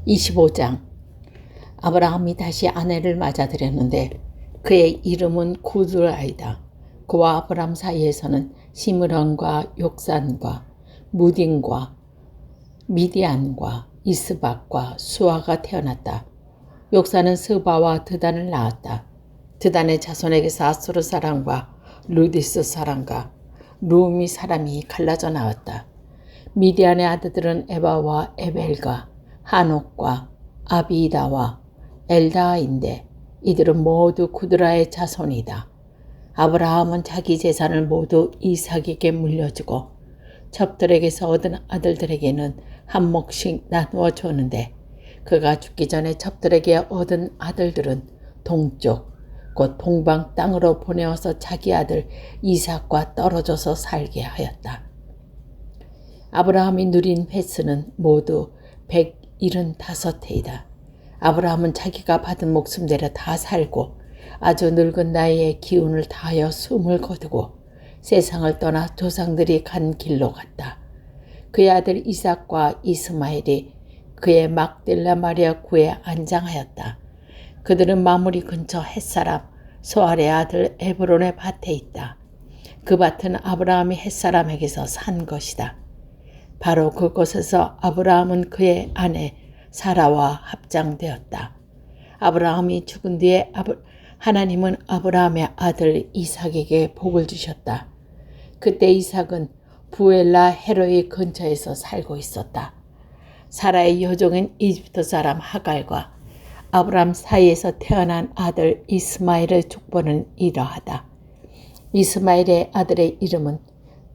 25장. 아브라함이 다시 아내를 맞아들였는데 그의 이름은 구드라이다. 그와 아브라함 사이에서는 시므론과 욕산과 무딘과 미디안과 이스박과 수아가 태어났다. 욕산은 스바와 드단을 낳았다. 드단의 자손에게서 아수르 사람과 루디스 사람과 루미 사람이 갈라져 나왔다. 미디안의 아들들은 에바와 에벨과 하녹과 아비다와 엘다인데 이들은 모두 구드라의 자손이다. 아브라함은 자기 재산을 모두 이삭에게 물려주고 첩들에게서 얻은 아들들에게는 한 몫씩 나누어 줬는데 그가 죽기 전에 첩들에게 얻은 아들들은 동쪽 곧 동방 땅으로 보내어서 자기 아들 이삭과 떨어져서 살게 하였다. 아브라함이 누린 횟수는 모두 175해이다. 아브라함은 자기가 받은 목숨대로 다 살고 아주 늙은 나이에 기운을 다하여 숨을 거두고 세상을 떠나 조상들이 간 길로 갔다. 그의 아들 이삭과 이스마엘이 그의 막델라 마리아 구에 안장하였다. 그들은 마무리 근처 햇사람 소알의 아들 에브론의 밭에 있다. 그 밭은 아브라함이 햇사람에게서 산 것이다. 바로 그곳에서 아브라함은 그의 아내 사라와 합장되었다. 아브라함이 죽은 뒤에 하나님은 아브라함의 아들 이삭에게 복을 주셨다. 그때 이삭은 부엘라 헤로이 근처에서 살고 있었다. 사라의 여종인 이집트 사람 하갈과 아브라함 사이에서 태어난 아들 이스마엘의 족보는 이러하다. 이스마엘의 아들의 이름은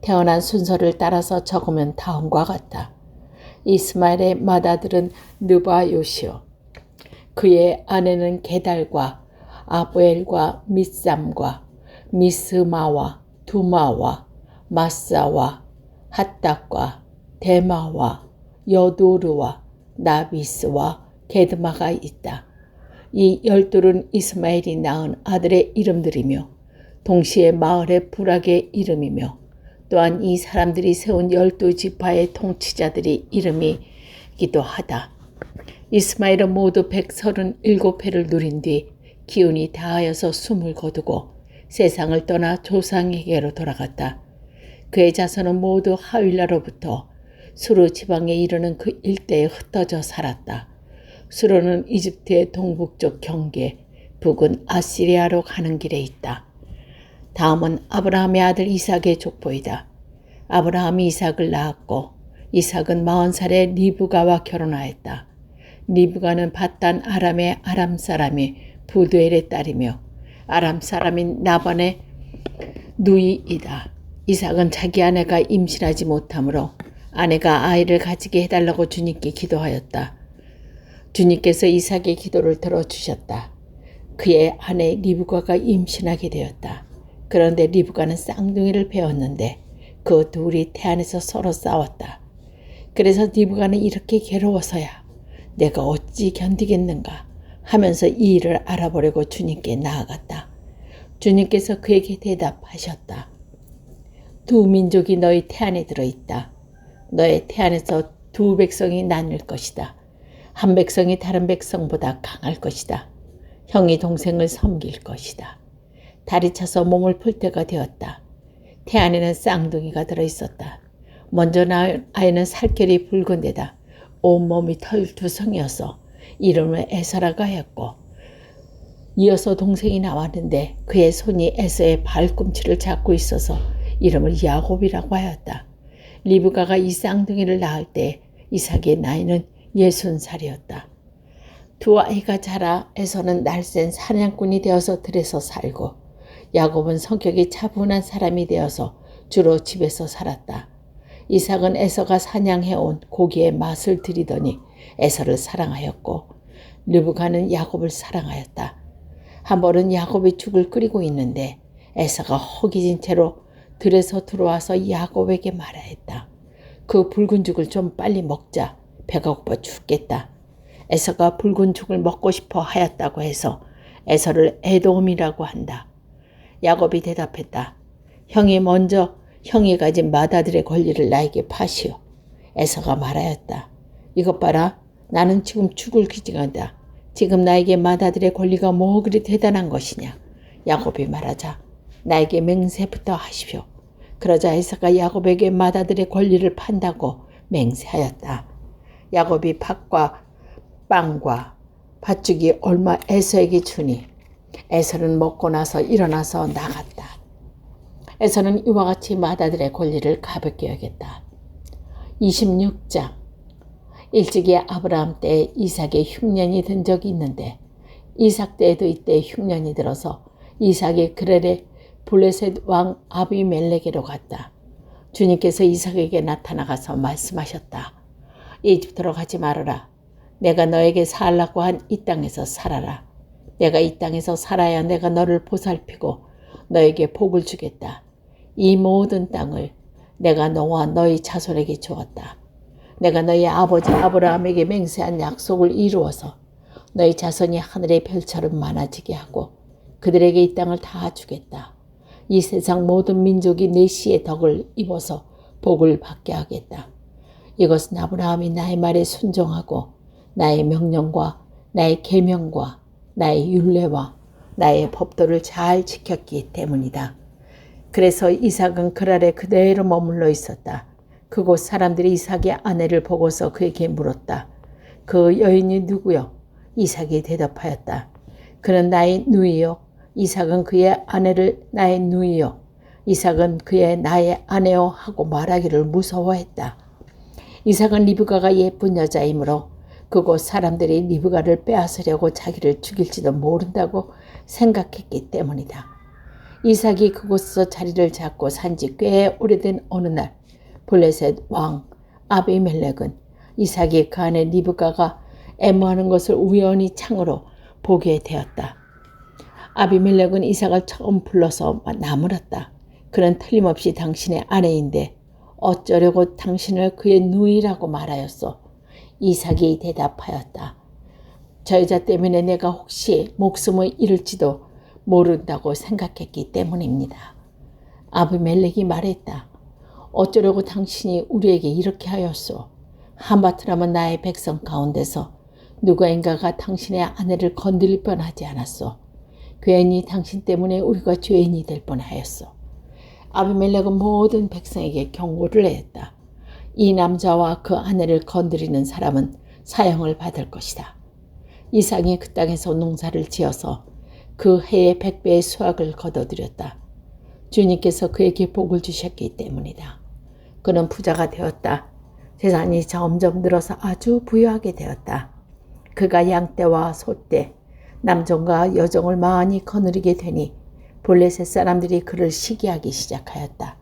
태어난 순서를 따라서 적으면 다음과 같다. 이스마엘의 맏아들은 느바요시요. 그의 아내는 게달과 아부엘과 밑삼과 미스마와 두마와 마사와 핫닥과 데마와 여도르와 나비스와 게드마가 있다. 이 12은 이스마엘이 낳은 아들의 이름들이며 동시에 마을의 부락의 이름이며 또한 이 사람들이 세운 12지파의 통치자들이 이름이기도 하다. 이스마엘은 모두 137해를 누린 뒤 기운이 다하여서 숨을 거두고 세상을 떠나 조상에게로 돌아갔다. 그의 자손은 모두 하윌라로부터 수르 지방에 이르는 그 일대에 흩어져 살았다. 수르는 이집트의 동북쪽 경계, 북은 아시리아로 가는 길에 있다. 다음은 아브라함의 아들 이삭의 족보이다. 아브라함이 이삭을 낳았고 이삭은 40살에 리브가와 결혼하였다. 리브가는 밧단 아람의 아람 사람이 부두엘의 딸이며 아람 사람인 나반의 누이이다. 이삭은 자기 아내가 임신하지 못하므로 아내가 아이를 가지게 해달라고 주님께 기도하였다. 주님께서 이삭의 기도를 들어주셨다. 그의 아내 리브가가 임신하게 되었다. 그런데 리브가는 쌍둥이를 배웠는데 그 둘이 태안에서 서로 싸웠다. 그래서 리브가는 이렇게 괴로워서야 내가 어찌 견디겠는가 하면서 이 일을 알아보려고 주님께 나아갔다. 주님께서 그에게 대답하셨다. 두 민족이 너희 태안에 들어있다. 너의 태안에서 두 백성이 나뉠 것이다. 한 백성이 다른 백성보다 강할 것이다. 형이 동생을 섬길 것이다. 달이 차서 몸을 풀 때가 되었다. 태안에는 쌍둥이가 들어있었다. 먼저 낳은 아이는 살결이 붉은 데다 온몸이 털두성이어서 이름을 에서라가 했고 이어서 동생이 나왔는데 그의 손이 에서의 발꿈치를 잡고 있어서 이름을 야곱이라고 하였다. 리브가가 이 쌍둥이를 낳을 때 이삭의 나이는 60살이었다. 두 아이가 자라 에서는 날쌘 사냥꾼이 되어서 들에서 살고 야곱은 성격이 차분한 사람이 되어서 주로 집에서 살았다. 이삭은 에서가 사냥해온 고기의 맛을 들이더니 에서를 사랑하였고 르브가는 야곱을 사랑하였다. 한 번은 야곱이 죽을 끓이고 있는데 에서가 허기진 채로 들에서 들어와서 야곱에게 말하였다. 그 붉은 죽을 좀 빨리 먹자. 배가 고파 죽겠다. 에서가 붉은 죽을 먹고 싶어 하였다고 해서 에서를 에돔이라고 한다. 야곱이 대답했다. 형이 가진 맏아들의 권리를 나에게 파시오. 에서가 말하였다. 이것 봐라. 나는 지금 죽을 기징하다. 지금 나에게 맏아들의 권리가 뭐 그리 대단한 것이냐. 야곱이 말하자 나에게 맹세부터 하십시오. 그러자 에사가 야곱에게 맏아들의 권리를 판다고 맹세하였다. 야곱이 팥과 빵과 팥죽이 얼마 에서에게 주니 에서는 먹고 나서 일어나서 나갔다. 에서는 이와 같이 맏아들의 권리를 가볍게 여겼다. 26장. 일찍이 아브라함 때 이삭의 흉년이 든 적이 있는데 이삭 때에도 이때 흉년이 들어서 이삭이 그레레 블레셋 왕 아비멜렉에로 갔다. 주님께서 이삭에게 나타나가서 말씀하셨다. 이집트로 가지 말아라. 내가 너에게 살라고 한 이 땅에서 살아라. 내가 이 땅에서 살아야 내가 너를 보살피고 너에게 복을 주겠다. 이 모든 땅을 내가 너와 너희 자손에게 주었다. 내가 너희 아버지 아브라함에게 맹세한 약속을 이루어서 너희 자손이 하늘의 별처럼 많아지게 하고 그들에게 이 땅을 다 주겠다. 이 세상 모든 민족이 내 씨의 덕을 입어서 복을 받게 하겠다. 이것은 아브라함이 나의 말에 순종하고 나의 명령과 나의 계명과 나의 율례와 나의 법도를 잘 지켰기 때문이다. 그래서 이삭은 그랄에 그대로 머물러 있었다. 그곳 사람들이 이삭의 아내를 보고서 그에게 물었다. 그 여인이 누구요? 이삭이 대답하였다. 그는 나의 누이요. 이삭은 그의 아내를 나의 누이요. 이삭은 그의 나의 아내요 하고 말하기를 무서워했다. 이삭은 리브가가 예쁜 여자이므로 그곳 사람들이 리브가를 빼앗으려고 자기를 죽일지도 모른다고 생각했기 때문이다. 이삭이 그곳에서 자리를 잡고 산지 꽤 오래된 어느 날 블레셋 왕 아비멜렉은 이삭이 그 아내 리브가가 애무하는 것을 우연히 창으로 보게 되었다. 아비멜렉은 이삭을 처음 불러서 나무랐다. 그는 틀림없이 당신의 아내인데 어쩌려고 당신을 그의 누이라고 말하였소. 이삭이 대답하였다. 저 여자 때문에 내가 혹시 목숨을 잃을지도 모른다고 생각했기 때문입니다. 아비멜렉이 말했다. 어쩌려고 당신이 우리에게 이렇게 하였소. 한바트라면 나의 백성 가운데서 누구인가가 당신의 아내를 건드릴 뻔하지 않았소. 괜히 당신 때문에 우리가 죄인이 될 뻔하였소. 아비멜렉은 모든 백성에게 경고를 했다. 이 남자와 그 아내를 건드리는 사람은 사형을 받을 것이다. 이삭이 그 땅에서 농사를 지어서 그 해의 100배의 수확을 거둬들였다. 주님께서 그에게 복을 주셨기 때문이다. 그는 부자가 되었다. 재산이 점점 늘어서 아주 부유하게 되었다. 그가 양떼와 소떼, 남종과 여종을 많이 거느리게 되니 블레셋 사람들이 그를 시기하기 시작하였다.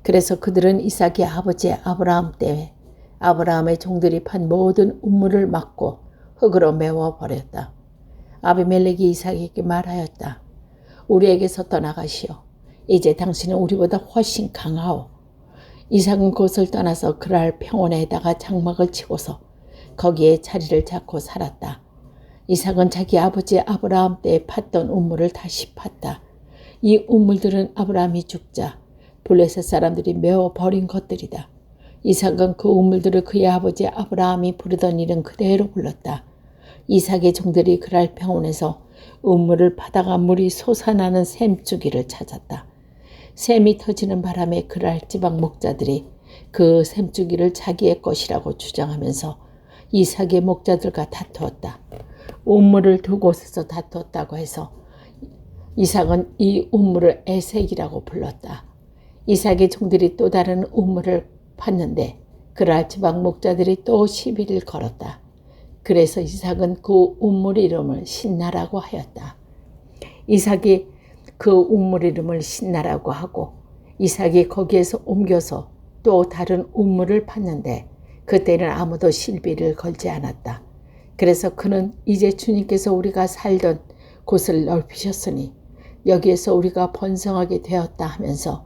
그래서 그들은 이삭의 아버지 아브라함 때에 아브라함의 종들이 판 모든 우물을 막고 흙으로 메워버렸다. 아비멜렉이 이삭에게 말하였다. 우리에게서 떠나가시오. 이제 당신은 우리보다 훨씬 강하오. 이삭은 그곳을 떠나서 그랄 평원에다가 장막을 치고서 거기에 자리를 잡고 살았다. 이삭은 자기 아버지 아브라함 때에 팠던 우물을 다시 팠다. 이 우물들은 아브라함이 죽자 블레셋 사람들이 메워 버린 것들이다. 이삭은 그 우물들을 그의 아버지 아브라함이 부르던 이름 그대로 불렀다. 이삭의 종들이 그랄 평원에서 우물을 파다가 물이 솟아나는 샘주기를 찾았다. 샘이 터지는 바람에 그랄 지방 목자들이 그 샘주기를 자기의 것이라고 주장하면서 이삭의 목자들과 다투었다. 우물을 두 곳에서 다투었다고 해서 이삭은 이 우물을 에색이라고 불렀다. 이삭의 종들이 또 다른 우물을 팠는데 그랄 지방 목자들이 또 시비를 걸었다. 그래서 이삭은 그 우물 이름을 신나라고 하였다. 이삭이 그 우물 이름을 신나라고 하고 이삭이 거기에서 옮겨서 또 다른 우물을 팠는데 그때는 아무도 시비를 걸지 않았다. 그래서 그는 이제 주님께서 우리가 살던 곳을 넓히셨으니 여기에서 우리가 번성하게 되었다 하면서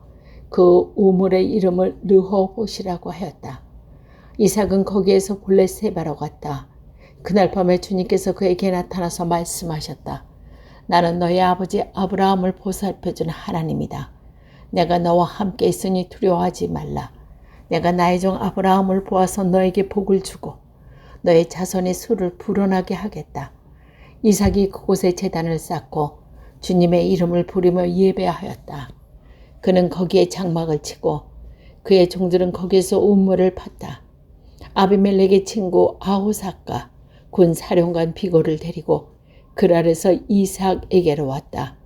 그 우물의 이름을 르호봇이라고 하였다. 이삭은 거기에서 블레세바로 갔다. 그날 밤에 주님께서 그에게 나타나서 말씀하셨다. 나는 너희 아버지 아브라함을 보살펴준 하나님이다. 내가 너와 함께 있으니 두려워하지 말라. 내가 나의 종 아브라함을 보아서 너에게 복을 주고 너의 자손의 수를 불어나게 하겠다. 이삭이 그곳에 제단을 쌓고 주님의 이름을 부르며 예배하였다. 그는 거기에 장막을 치고 그의 종들은 거기에서 우물을 팠다. 아비멜렉의 친구 아호삭과 군 사령관 비고를 데리고 그랄에서 이삭에게로 왔다.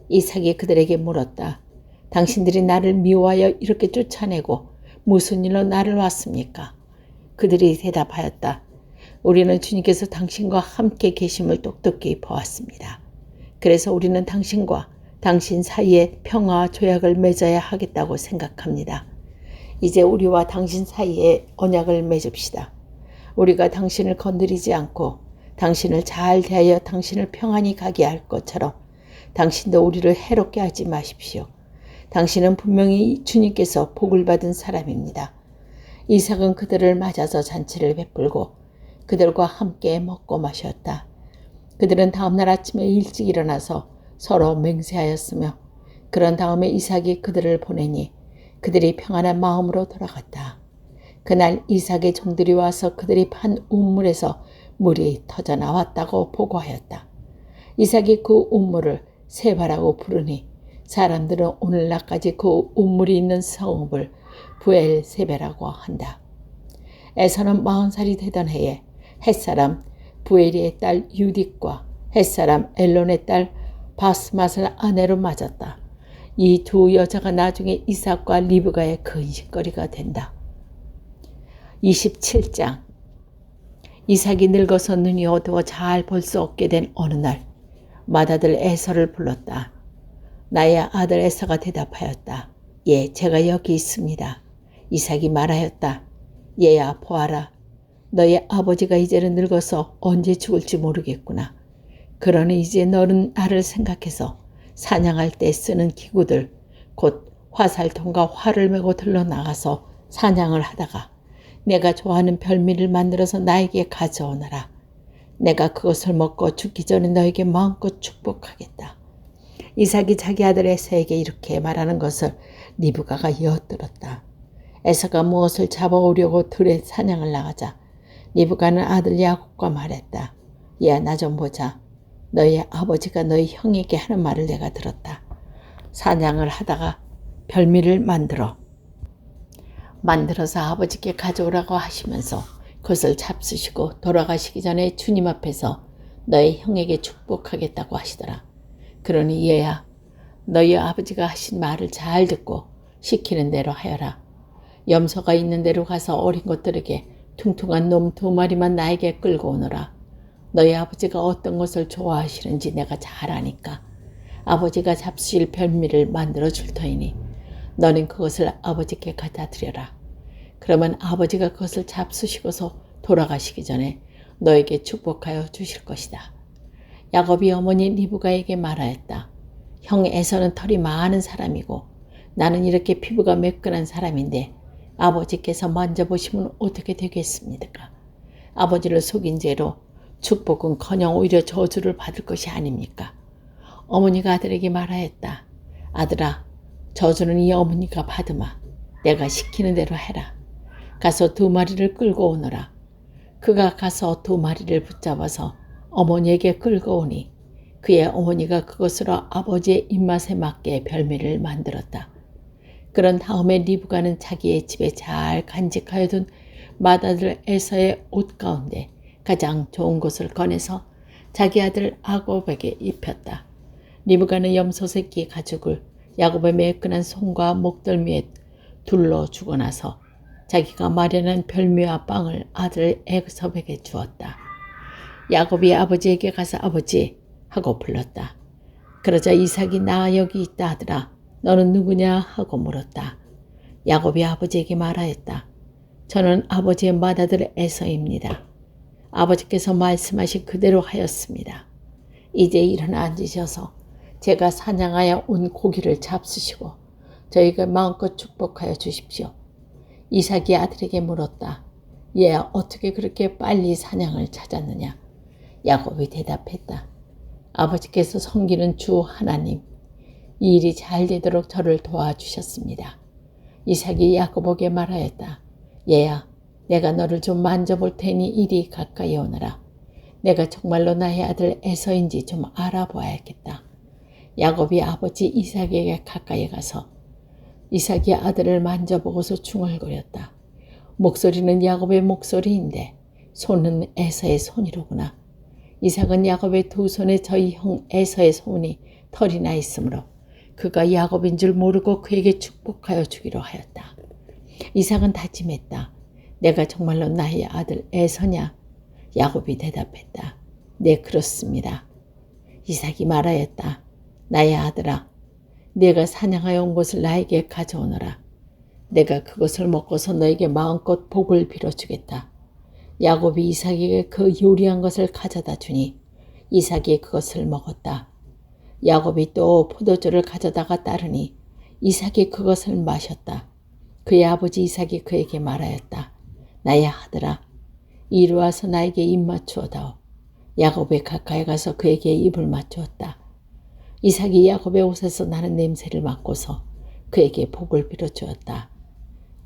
이삭이 그들에게 물었다. 당신들이 나를 미워하여 이렇게 쫓아내고 무슨 일로 나를 왔습니까? 그들이 대답하였다. 우리는 주님께서 당신과 함께 계심을 똑똑히 보았습니다. 그래서 우리는 당신과 당신 사이에 평화와 조약을 맺어야 하겠다고 생각합니다. 이제 우리와 당신 사이에 언약을 맺읍시다. 우리가 당신을 건드리지 않고 당신을 잘 대하여 당신을 평안히 가게 할 것처럼 당신도 우리를 해롭게 하지 마십시오. 당신은 분명히 주님께서 복을 받은 사람입니다. 이삭은 그들을 맞아서 잔치를 베풀고 그들과 함께 먹고 마셨다. 그들은 다음날 아침에 일찍 일어나서 서로 맹세하였으며 그런 다음에 이삭이 그들을 보내니 그들이 평안한 마음으로 돌아갔다. 그날 이삭의 종들이 와서 그들이 판 우물에서 물이 터져 나왔다고 보고하였다. 이삭이 그 우물을 세바라고 부르니 사람들은 오늘날까지 그 우물이 있는 성읍을 부엘세베라고 한다. 에서는 40살이 되던 해에 햇사람 부에리의 딸 유딕과 햇사람 엘론의 딸 바스맛을 아내로 맞았다. 이 두 여자가 나중에 이삭과 리브가의 근심거리가 된다. 27장. 이삭이 늙어서 눈이 어두워 잘 볼 수 없게 된 어느 날 맏아들 에서를 불렀다. 나의 아들 에서가 대답하였다. 예, 제가 여기 있습니다. 이삭이 말하였다. 얘야, 보아라. 너의 아버지가 이제는 늙어서 언제 죽을지 모르겠구나. 그러니 이제 너는 나를 생각해서 사냥할 때 쓰는 기구들, 곧 화살통과 활을 메고 들러나가서 사냥을 하다가 내가 좋아하는 별미를 만들어서 나에게 가져오너라. 내가 그것을 먹고 죽기 전에 너에게 마음껏 축복하겠다. 이삭이 자기 아들 에서에게 이렇게 말하는 것을 리브가가 엿들었다. 에서가 무엇을 잡아오려고 들에 사냥을 나가자 리브가는 아들 야곱과 말했다. 야, 나 좀 보자. 너희 아버지가 너희 형에게 하는 말을 내가 들었다. 사냥을 하다가 별미를 만들어서 아버지께 가져오라고 하시면서 그것을 잡수시고 돌아가시기 전에 주님 앞에서 너희 형에게 축복하겠다고 하시더라. 그러니 얘야, 너희 아버지가 하신 말을 잘 듣고 시키는 대로 하여라. 염소가 있는 데로 가서 어린 것들에게 퉁퉁한 놈 2마리만 나에게 끌고 오너라. 너희 아버지가 어떤 것을 좋아하시는지 내가 잘 아니까 아버지가 잡수실 별미를 만들어 줄 터이니 너는 그것을 아버지께 갖다 드려라. 그러면 아버지가 그것을 잡수시고서 돌아가시기 전에 너에게 축복하여 주실 것이다. 야곱이 어머니 리브가에게 말하였다. 형 에서는 털이 많은 사람이고 나는 이렇게 피부가 매끈한 사람인데 아버지께서 만져보시면 어떻게 되겠습니까? 아버지를 속인 죄로 축복은커녕 오히려 저주를 받을 것이 아닙니까? 어머니가 아들에게 말하였다. 아들아, 저주는 이 어머니가 받으마. 내가 시키는 대로 해라. 가서 2마리를 끌고 오너라. 그가 가서 2마리를 붙잡아서 어머니에게 끌고 오니 그의 어머니가 그것으로 아버지의 입맛에 맞게 별미를 만들었다. 그런 다음에 리브가는 자기의 집에 잘 간직하여 둔 맏아들 에서의 옷 가운데 가장 좋은 것을 꺼내서 자기 아들 야곱에게 입혔다. 리브가는 염소 새끼 가죽을 야곱의 매끈한 손과 목덜미에 둘러주고 나서 자기가 마련한 별미와 빵을 아들 에서에게 주었다. 야곱이 아버지에게 가서 아버지 하고 불렀다. 그러자 이삭이 나 여기 있다 하더라. 너는 누구냐 하고 물었다. 야곱이 아버지에게 말하였다. 저는 아버지의 맏아들 에서입니다. 아버지께서 말씀하신 그대로 하였습니다. 이제 일어나 앉으셔서 제가 사냥하여 온 고기를 잡수시고 저희가 마음껏 축복하여 주십시오. 이삭이 아들에게 물었다. 얘야, 어떻게 그렇게 빨리 사냥을 찾았느냐? 야곱이 대답했다. 아버지께서 섬기는 주 하나님, 이 일이 잘 되도록 저를 도와주셨습니다. 이삭이 야곱에게 말하였다. 얘야, 내가 너를 좀 만져볼 테니 이리 가까이 오너라. 내가 정말로 나의 아들 에서인지 좀 알아봐야겠다. 야곱이 아버지 이삭에게 가까이 가서 이삭이 아들을 만져보고서 중얼거렸다. 목소리는 야곱의 목소리인데 손은 에서의 손이로구나. 이삭은 야곱의 두 손에 저희 형 에서의 손이 털이 나 있으므로 그가 야곱인 줄 모르고 그에게 축복하여 주기로 하였다. 이삭은 다짐했다. 내가 정말로 나의 아들 에서냐? 야곱이 대답했다. 네, 그렇습니다. 이삭이 말하였다. 나의 아들아, 네가 사냥하여 온 것을 나에게 가져오너라. 내가 그것을 먹고서 너에게 마음껏 복을 빌어주겠다. 야곱이 이삭에게 그 요리한 것을 가져다 주니 이삭이 그것을 먹었다. 야곱이 또 포도주를 가져다가 따르니 이삭이 그것을 마셨다. 그의 아버지 이삭이 그에게 말하였다. 나의 아들아, 이리 와서 나에게 입 맞추어다오. 야곱이 가까이 가서 그에게 입을 맞추었다. 이삭이 야곱의 옷에서 나는 냄새를 맡고서 그에게 복을 빌어주었다.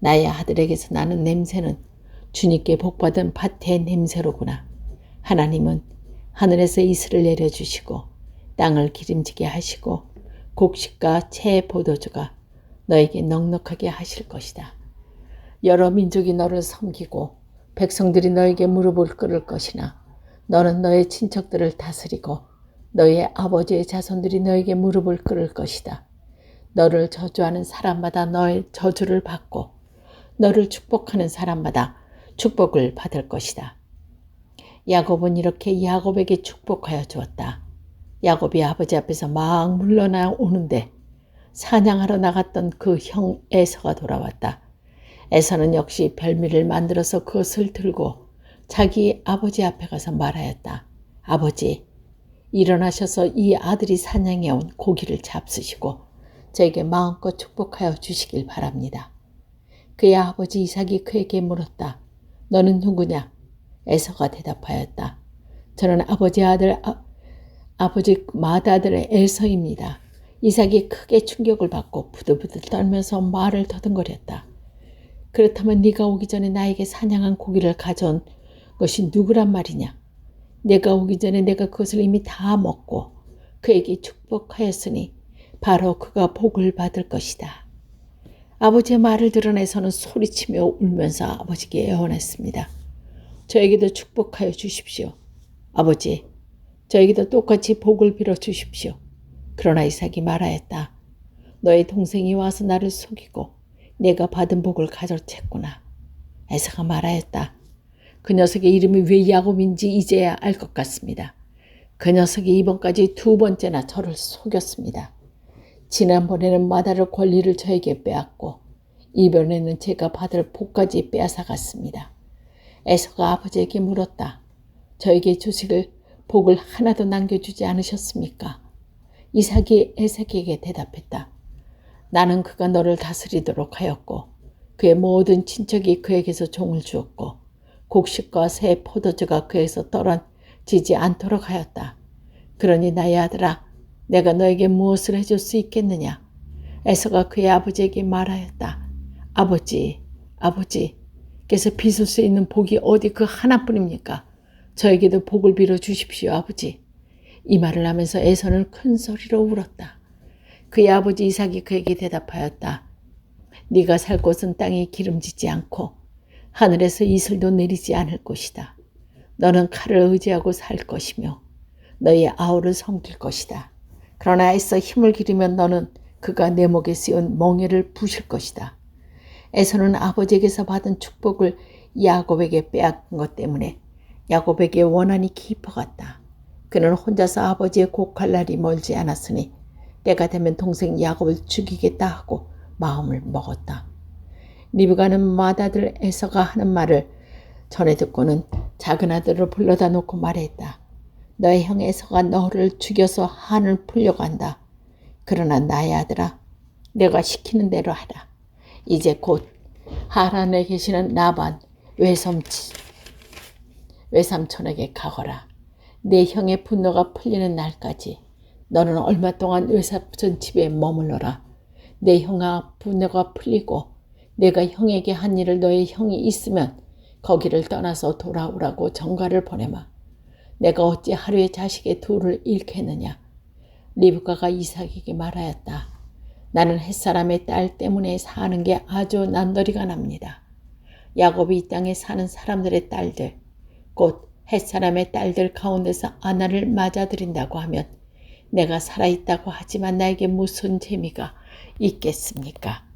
나의 아들에게서 나는 냄새는 주님께 복받은 밭의 냄새로구나. 하나님은 하늘에서 이슬을 내려주시고 땅을 기름지게 하시고 곡식과 채 포도주가 너에게 넉넉하게 하실 것이다. 여러 민족이 너를 섬기고 백성들이 너에게 무릎을 꿇을 것이나 너는 너의 친척들을 다스리고 너의 아버지의 자손들이 너에게 무릎을 꿇을 것이다. 너를 저주하는 사람마다 너의 저주를 받고 너를 축복하는 사람마다 축복을 받을 것이다. 야곱은 이렇게 야곱에게 축복하여 주었다. 야곱이 아버지 앞에서 막 물러나 오는데 사냥하러 나갔던 그 형 에서가 돌아왔다. 에서는 역시 별미를 만들어서 그것을 들고 자기 아버지 앞에 가서 말하였다. 아버지, 일어나셔서 이 아들이 사냥해 온 고기를 잡수시고 저에게 마음껏 축복하여 주시길 바랍니다. 그의 아버지 이삭이 그에게 물었다. 너는 누구냐? 에서가 대답하였다. 저는 아버지 맏아들의 에서입니다. 이삭이 크게 충격을 받고 부들부들 떨면서 말을 더듬거렸다. 그렇다면 네가 오기 전에 나에게 사냥한 고기를 가져온 것이 누구란 말이냐? 내가 오기 전에 내가 그것을 이미 다 먹고 그에게 축복하였으니 바로 그가 복을 받을 것이다. 아버지의 말을 들은 에서는 소리치며 울면서 아버지께 애원했습니다. 저에게도 축복하여 주십시오. 아버지, 저에게도 똑같이 복을 빌어 주십시오. 그러나 이삭이 말하였다. 너의 동생이 와서 나를 속이고 내가 받은 복을 가져챘구나. 에서가 말하였다. 그 녀석의 이름이 왜 야곱인지 이제야 알 것 같습니다. 그 녀석이 이번까지 2번째나 저를 속였습니다. 지난번에는 마다를 권리를 저에게 빼앗고 이번에는 제가 받을 복까지 빼앗아갔습니다. 에서가 아버지에게 물었다. 저에게 주식을 복을 하나도 남겨주지 않으셨습니까? 이삭이 에서에게 대답했다. 나는 그가 너를 다스리도록 하였고 그의 모든 친척이 그에게서 종을 주었고 곡식과 새 포도주가 그에서 떨어지지 않도록 하였다. 그러니 나의 아들아, 내가 너에게 무엇을 해줄 수 있겠느냐? 에서가 그의 아버지에게 말하였다. 아버지께서 빚을 수 있는 복이 어디 그 하나뿐입니까? 저에게도 복을 빌어 주십시오, 아버지. 이 말을 하면서 에서는 큰 소리로 울었다. 그의 아버지 이삭이 그에게 대답하였다. 네가 살 곳은 땅이 기름지지 않고 하늘에서 이슬도 내리지 않을 것이다. 너는 칼을 의지하고 살 것이며 너의 아우를 섬길 것이다. 그러나 애써 힘을 기르면 너는 그가 내 목에 씌운 멍에를 부실 것이다. 에서는 아버지에게서 받은 축복을 야곱에게 빼앗긴 것 때문에 야곱에게 원한이 깊어갔다. 그는 혼자서 아버지의 곡할 날이 멀지 않았으니 때가 되면 동생 야곱을 죽이겠다 하고 마음을 먹었다. 리브가는 맏아들 에서가 하는 말을 전에 듣고는 작은 아들을 불러다 놓고 말했다. 너의 형 에서가 너를 죽여서 한을 풀려고 한다. 그러나 나의 아들아, 내가 시키는 대로 하라. 이제 곧 하란에 계시는 라반 외삼촌에게 가거라. 내 형의 분노가 풀리는 날까지 너는 얼마 동안 외삼촌 집에 머물러라. 내 형아 분노가 풀리고 내가 형에게 한 일을 너의 형이 있으면 거기를 떠나서 돌아오라고 전가를 보내마. 내가 어찌 하루에 자식의 둘을 잃겠느냐. 리브가가 이삭에게 말하였다. 나는 햇사람의 딸 때문에 사는 게 아주 난도리가 납니다. 야곱이 이 땅에 사는 사람들의 딸들, 곧 햇사람의 딸들 가운데서 하나를 맞아들인다고 하면 내가 살아있다고 하지만 나에게 무슨 재미가 있겠습니까?